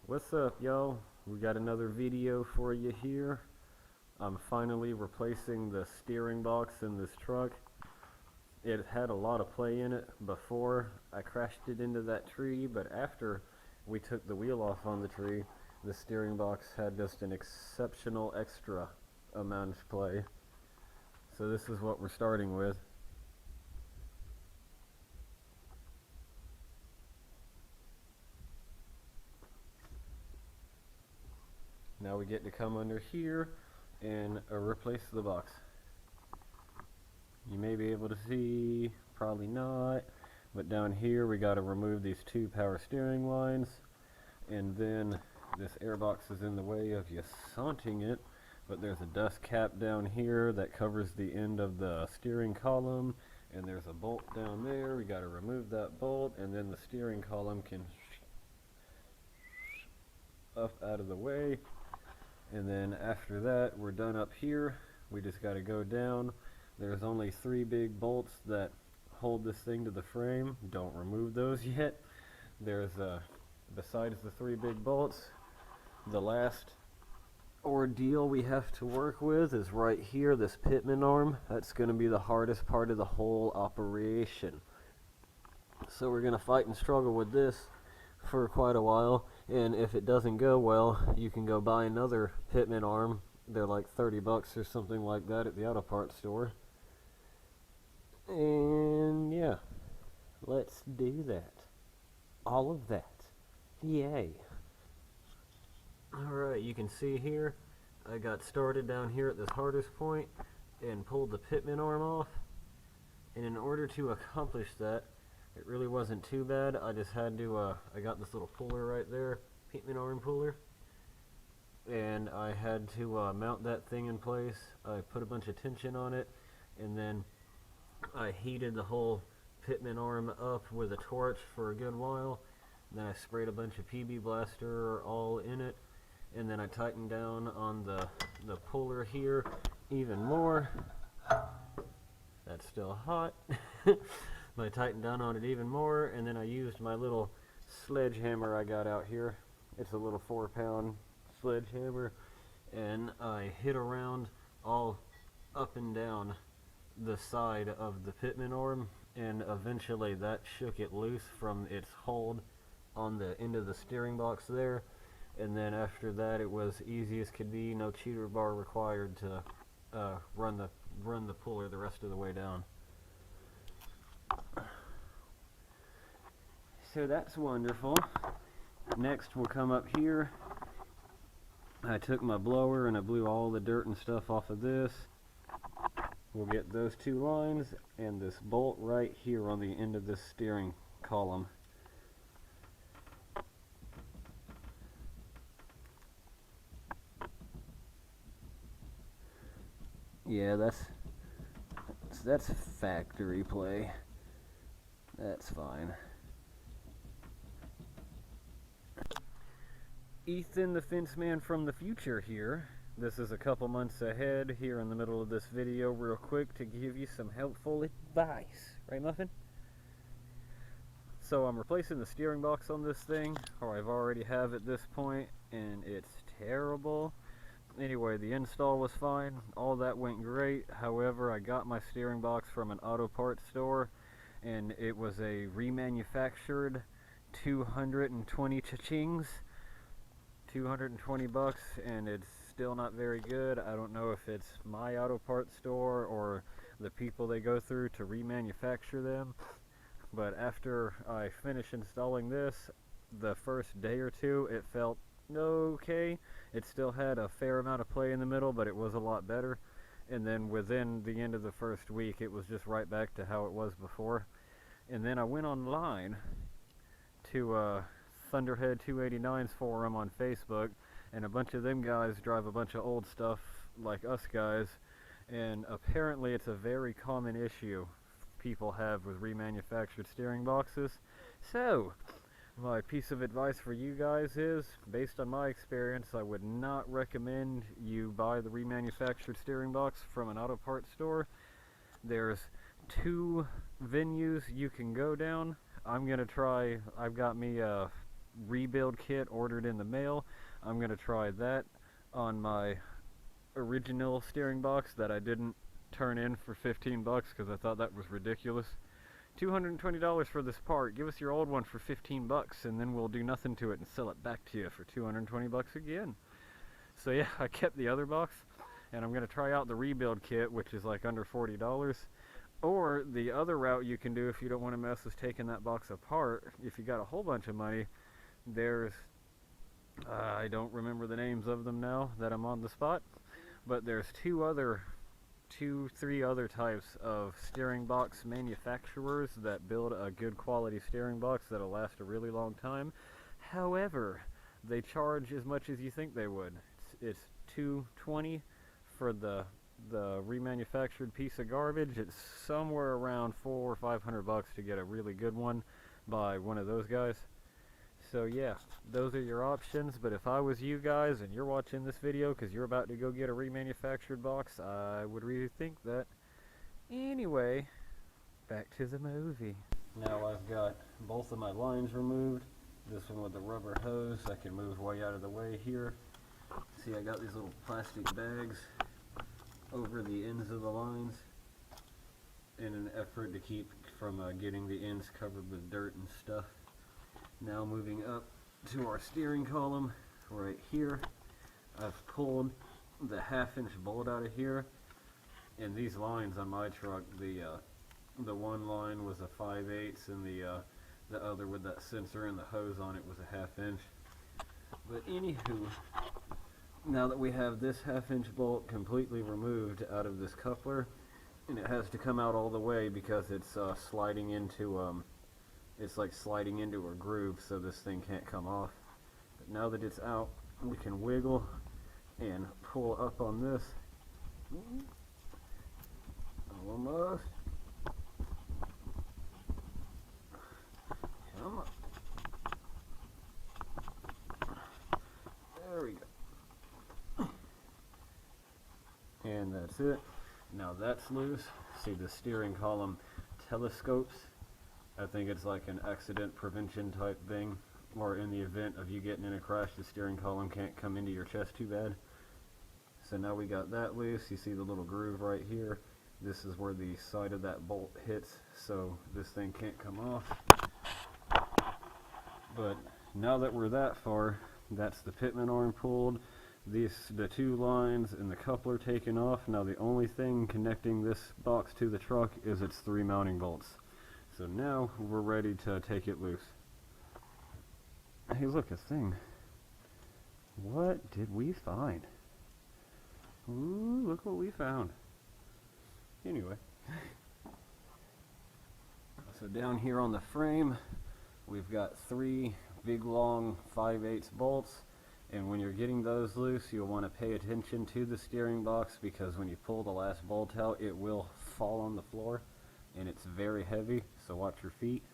What's up, y'all? We got another video for you here. I'm finally replacing the steering box in this truck. It had a lot of play in it before I crashed it into that tree, but after we took the wheel off on the tree, the steering box had just an exceptional extra amount of play. So this is what we're starting with. Now we get to come under here and replace the box. You may be able to see, probably not, but down here we got to remove these two power steering lines, and then this airbox is in the way of you saunting it, but there's a dust cap down here that covers the end of the steering column, and there's a bolt down there. We got to remove that bolt, and then the steering column can up out of the way. And then after that, we're done up here. We just got to go down. There's only 3 big bolts that hold this thing to the frame. Don't remove those yet. There's besides the 3 big bolts, the last ordeal we have to work with is right here, this Pitman arm. That's going to be the hardest part of the whole operation. So we're going to fight and struggle with this for quite a while, and if it doesn't go well, you can go buy another Pitman arm. They're like 30 bucks or something like that at the auto parts store. And yeah, let's do that. All of that. Yay. Alright, you can see here, I got started down here at this hardest point and pulled the Pitman arm off. And in order to accomplish that, it really wasn't too bad. I just had to, I got this little puller right there, Pitman arm puller, and I had to mount that thing in place. I put a bunch of tension on it, and then I heated the whole Pitman arm up with a torch for a good while. Then I sprayed a bunch of PB Blaster all in it, and then I tightened down on the puller here even more. That's still hot. I tightened down on it even more, and then I used my little sledgehammer I got out here. It's a little 4-pound sledgehammer, and I hit around all up and down the side of the Pitman arm, and eventually that shook it loose from its hold on the end of the steering box there. And then after that, it was easy as could be, no cheater bar required to run the puller the rest of the way down. So that's wonderful. Next we'll come up here. I took my blower and I blew all the dirt and stuff off of this. We'll get those 2 lines and this bolt right here on the end of this steering column. Yeah, that's factory play. That's fine. Ethan the fence man from the future here. This is a couple months ahead here in the middle of this video real quick to give you some helpful advice. Right, Muffin? So I'm replacing the steering box on this thing, or I've already have at this point, and it's terrible. Anyway, the install was fine. All that went great. However, I got my steering box from an auto parts store, and it was a remanufactured 220 cha-chings. 220 bucks, and it's still not very good. I don't know if it's my auto parts store or the people they go through to remanufacture them, but after I finished installing this, the first day or two it felt okay. It still had a fair amount of play in the middle, but it was a lot better. And then within the end of the first week, it was just right back to how it was before. And then I went online to Thunderhead 289's forum on Facebook, and a bunch of them guys drive a bunch of old stuff like us guys, and apparently it's a very common issue people have with remanufactured steering boxes. So my piece of advice for you guys is, based on my experience, I would not recommend you buy the remanufactured steering box from an auto parts store. There's 2 venues you can go down. I'm gonna try, I've got me rebuild kit ordered in the mail. I'm going to try that on my original steering box that I didn't turn in for 15 bucks because I thought that was ridiculous. $220 for this part. Give us your old one for 15 bucks and then we'll do nothing to it and sell it back to you for 220 bucks again. So yeah, I kept the other box and I'm going to try out the rebuild kit, which is like under $40. Or the other route you can do if you don't want to mess with taking that box apart, if you got a whole bunch of money, there's I don't remember the names of them now that I'm on the spot, but there's three other types of steering box manufacturers that build a good quality steering box that'll last a really long time. However, they charge as much as you think they would. It's $220 for the remanufactured piece of garbage. It's somewhere around $400 or $500 to get a really good one by one of those guys. So yeah, those are your options. But if I was you guys and you're watching this video because you're about to go get a remanufactured box, I would rethink that. Anyway, back to the movie. Now I've got both of my lines removed. This one with the rubber hose, I can move way out of the way here. See, I got these little plastic bags over the ends of the lines in an effort to keep from getting the ends covered with dirt and stuff. Now moving up to our steering column right here, I've pulled the 1/2-inch bolt out of here, and these lines on my truck, the one line was a 5/8 and the other with that sensor and the hose on it was a 1/2 inch. But anywho, now that we have this 1/2-inch bolt completely removed out of this coupler, and it has to come out all the way because it's sliding into it's like sliding into a groove, so this thing can't come off. But now that it's out, we can wiggle and pull up on this. Almost. Come on. There we go. And that's it. Now that's loose. See, the steering column telescopes. I think it's like an accident prevention type thing, or in the event of you getting in a crash, the steering column can't come into your chest too bad. So now we got that loose. You see the little groove right here. This is where the side of that bolt hits, so this thing can't come off. But now that we're that far, that's the Pitman arm pulled, the two lines and the coupler taken off. Now the only thing connecting this box to the truck is its 3 mounting bolts. So now we're ready to take it loose. Hey, look, a thing. What did we find? Ooh, look what we found. Anyway. So down here on the frame, we've got 3 big long 5/8 bolts. And when you're getting those loose, you'll want to pay attention to the steering box, because when you pull the last bolt out, it will fall on the floor. And it's very heavy, so watch your feet.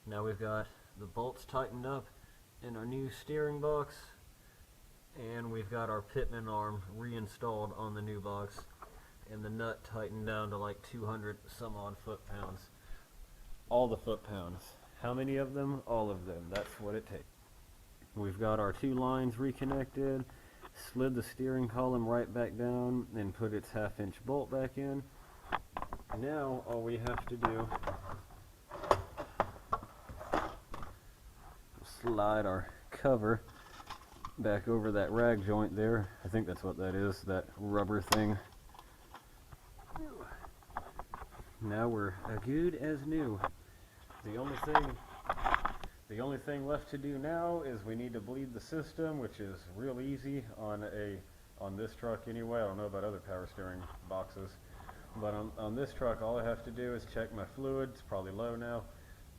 Now we've got the bolts tightened up in our new steering box, and we've got our Pitman arm reinstalled on the new box, and the nut tightened down to like 200 some odd foot-pounds. All the foot-pounds. How many of them? All of them. That's what it takes. We've got our 2 lines reconnected, slid the steering column right back down, and put its 1/2-inch bolt back in. Now all we have to do, slide our cover back over that rag joint there. I think that's what that is, that rubber thing. Now we're as good as new. The only thing left to do now is we need to bleed the system, which is real easy on this truck anyway. I don't know about other power steering boxes. But on this truck, all I have to do is check my fluid. It's probably low now.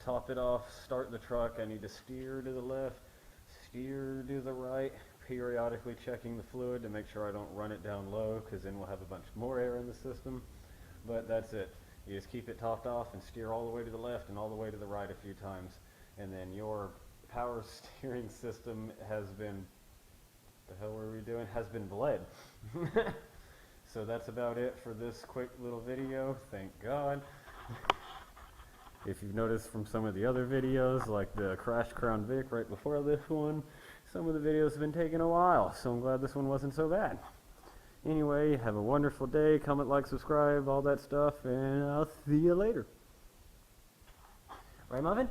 Top it off, start the truck. I need to steer to the left, steer to the right, periodically checking the fluid to make sure I don't run it down low, because then we'll have a bunch more air in the system. But that's it. You just keep it topped off and steer all the way to the left and all the way to the right a few times. And then your power steering system has been, the hell were we doing? Has been bled. So that's about it for this quick little video, thank God. If you've noticed from some of the other videos, like the Crash Crown Vic right before this one, some of the videos have been taking a while, so I'm glad this one wasn't so bad. Anyway, have a wonderful day, comment, like, subscribe, all that stuff, and I'll see you later. Right, Muffin?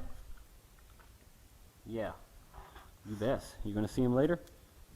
Yeah, you bet. You gonna see him later?